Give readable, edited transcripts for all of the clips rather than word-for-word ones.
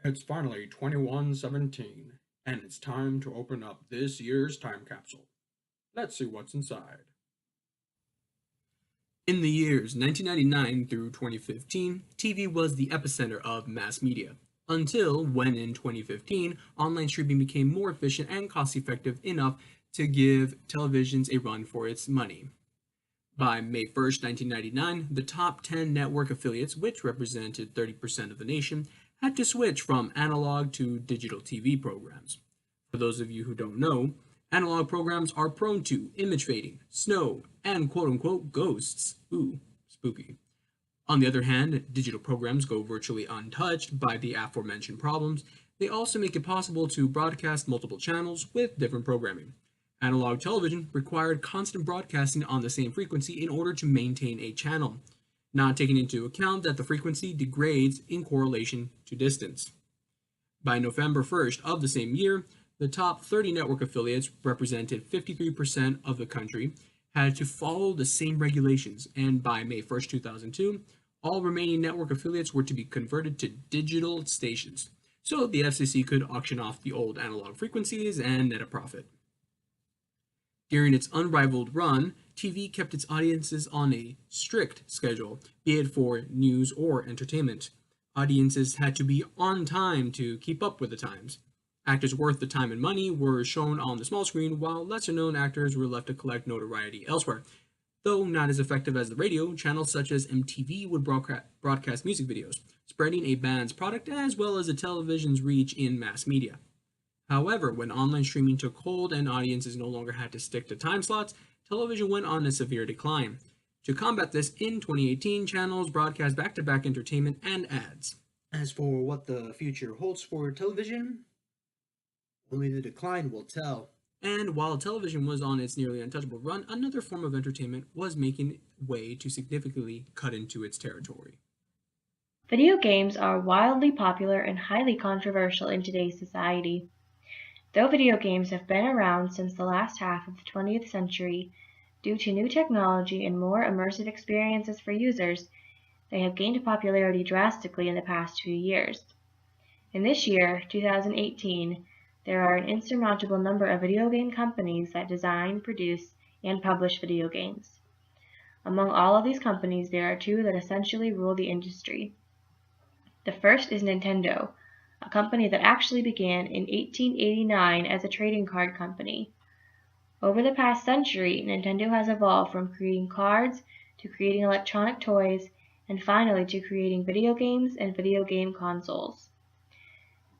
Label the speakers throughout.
Speaker 1: It's finally 2117, and it's time to open up this year's time capsule. Let's see what's inside. In the years 1999 through 2015, TV was the epicenter of mass media, until when in 2015, online streaming became more efficient and cost-effective enough to give televisions a run for its money. By May 1st, 1999, the top 10 network affiliates, which represented 30% of the nation, had to switch from analog to digital TV programs. For those of you who don't know, analog programs are prone to image fading, snow, and quote-unquote ghosts. Ooh, spooky. On the other hand, digital programs go virtually untouched by the aforementioned problems. They also make it possible to broadcast multiple channels with different programming. Analog television required constant broadcasting on the same frequency in order to maintain a channel, not taking into account that the frequency degrades in correlation to distance. By November 1st of the same year, the top 30 network affiliates, represented 53% of the country, had to follow the same regulations, and by May 1st, 2002, all remaining network affiliates were to be converted to digital stations, so the FCC could auction off the old analog frequencies and net a profit. During its unrivaled run, TV kept its audiences on a strict schedule, be it for news or entertainment. Audiences had to be on time to keep up with the times. Actors worth the time and money were shown on the small screen, while lesser-known actors were left to collect notoriety elsewhere. Though not as effective as the radio, channels such as MTV would broadcast music videos, spreading a band's product as well as the television's reach in mass media. However, when online streaming took hold and audiences no longer had to stick to time slots, television went on a severe decline. To combat this, in 2018, channels broadcast back-to-back entertainment and ads.
Speaker 2: As for what the future holds for television, only the decline will tell.
Speaker 1: And while television was on its nearly untouchable run, another form of entertainment was making way to significantly cut into its territory.
Speaker 3: Video games are wildly popular and highly controversial in today's society. Though video games have been around since the last half of the 20th century, due to new technology and more immersive experiences for users, they have gained popularity drastically in the past few years. In this year, 2018, there are an insurmountable number of video game companies that design, produce, and publish video games. Among all of these companies, there are two that essentially rule the industry. The first is Nintendo, a company that actually began in 1889 as a trading card company. Over the past century, Nintendo has evolved from creating cards to creating electronic toys and finally to creating video games and video game consoles.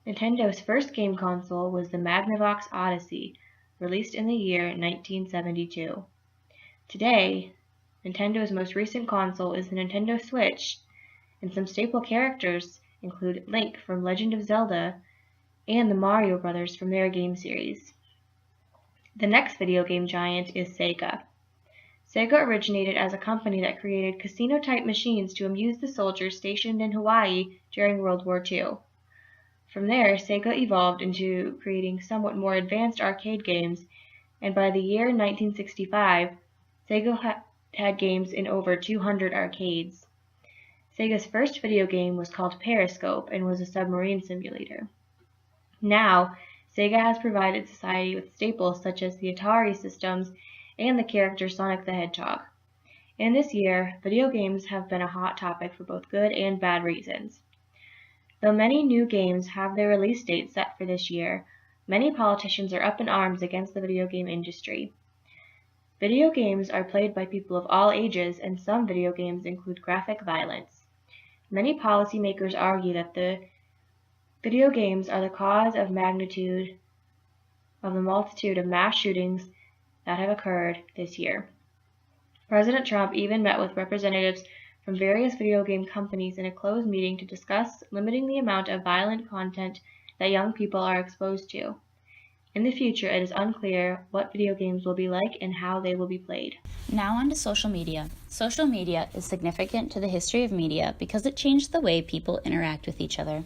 Speaker 3: Nintendo's first game console was the Magnavox Odyssey, released in the year 1972. Today, Nintendo's most recent console is the Nintendo Switch, and some staple characters include Link from Legend of Zelda and the Mario Brothers from their game series. The next video game giant is Sega. Sega originated as a company that created casino-type machines to amuse the soldiers stationed in Hawaii during World War II. From there, Sega evolved into creating somewhat more advanced arcade games, and by the year 1965, Sega had games in over 200 arcades. Sega's first video game was called Periscope and was a submarine simulator. Now, Sega has provided society with staples such as the Atari systems and the character Sonic the Hedgehog. In this year, video games have been a hot topic for both good and bad reasons. Though many new games have their release dates set for this year, many politicians are up in arms against the video game industry. Video games are played by people of all ages, and some video games include graphic violence. Many policymakers argue that the video games are the cause of magnitude of the multitude of mass shootings that have occurred this year. President Trump even met with representatives from various video game companies in a closed meeting to discuss limiting the amount of violent content that young people are exposed to. In the future, it is unclear what video games will be like and how they will be played.
Speaker 4: Now on to social media. Social media is significant to the history of media because it changed the way people interact with each other.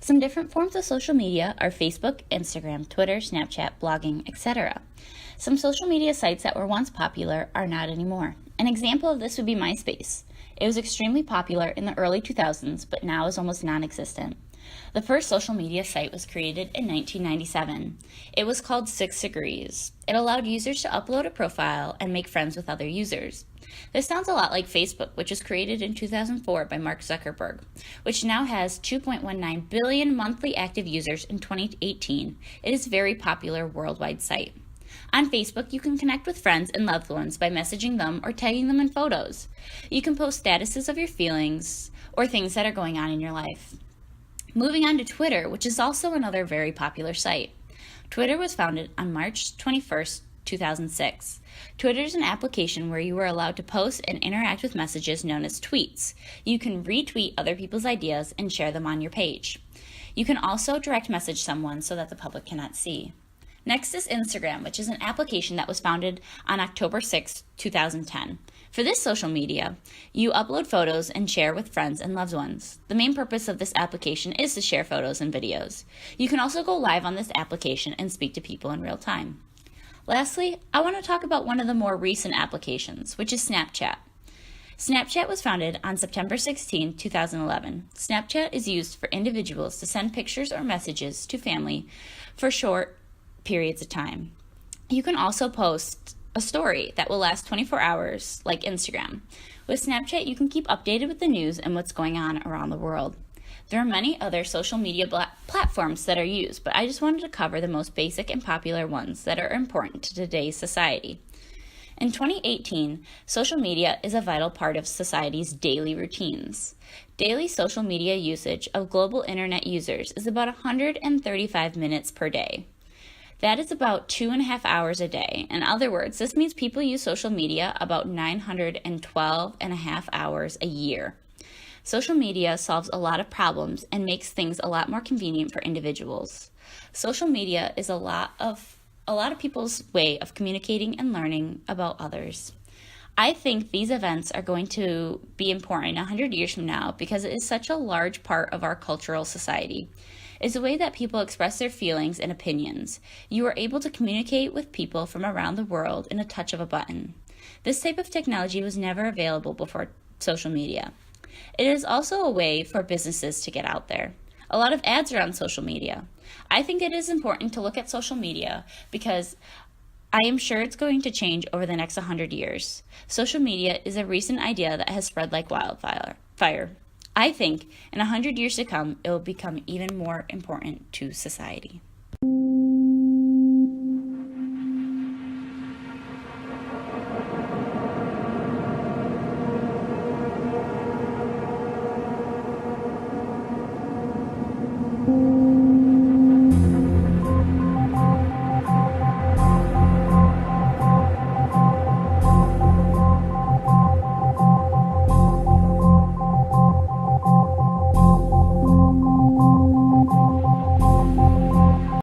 Speaker 4: Some different forms of social media are Facebook, Instagram, Twitter, Snapchat, blogging, etc. Some social media sites that were once popular are not anymore. An example of this would be MySpace. It was extremely popular in the early 2000s, but now is almost non-existent. The first social media site was created in 1997. It was called 6 Degrees. It allowed users to upload a profile and make friends with other users. This sounds a lot like Facebook, which was created in 2004 by Mark Zuckerberg, which now has 2.19 billion monthly active users in 2018. It is a very popular worldwide site. On Facebook, you can connect with friends and loved ones by messaging them or tagging them in photos. You can post statuses of your feelings or things that are going on in your life. Moving on to Twitter, which is also another very popular site. Twitter was founded on March 21st, 2006. Twitter is an application where you are allowed to post and interact with messages known as tweets. You can retweet other people's ideas and share them on your page. You can also direct message someone so that the public cannot see. Next is Instagram, which is an application that was founded on October 6, 2010. For this social media, you upload photos and share with friends and loved ones. The main purpose of this application is to share photos and videos. You can also go live on this application and speak to people in real time. Lastly, I want to talk about one of the more recent applications, which is Snapchat. Snapchat was founded on September 16, 2011. Snapchat is used for individuals to send pictures or messages to family for short periods of time. You can also post a story that will last 24 hours, like Instagram. With Snapchat, you can keep updated with the news and what's going on around the world. There are many other social media platforms that are used, but I just wanted to cover the most basic and popular ones that are important to today's society. In 2018, social media is a vital part of society's daily routines. Daily social media usage of global internet users is about 135 minutes per day. That is about 2.5 hours a day. In other words, this means people use social media about 912.5 hours a year. Social media solves a lot of problems and makes things a lot more convenient for individuals. Social media is a lot of people's way of communicating and learning about others. I think these events are going to be important 100 years from now because it is such a large part of our cultural society. It's a way that people express their feelings and opinions. You are able to communicate with people from around the world in a touch of a button. This type of technology was never available before social media. It is also a way for businesses to get out there. A lot of ads are on social media. I think it is important to look at social media because I am sure it's going to change over the next 100 years. Social media is a recent idea that has spread like wildfire. I think in 100 years to come, it will become even more important to society.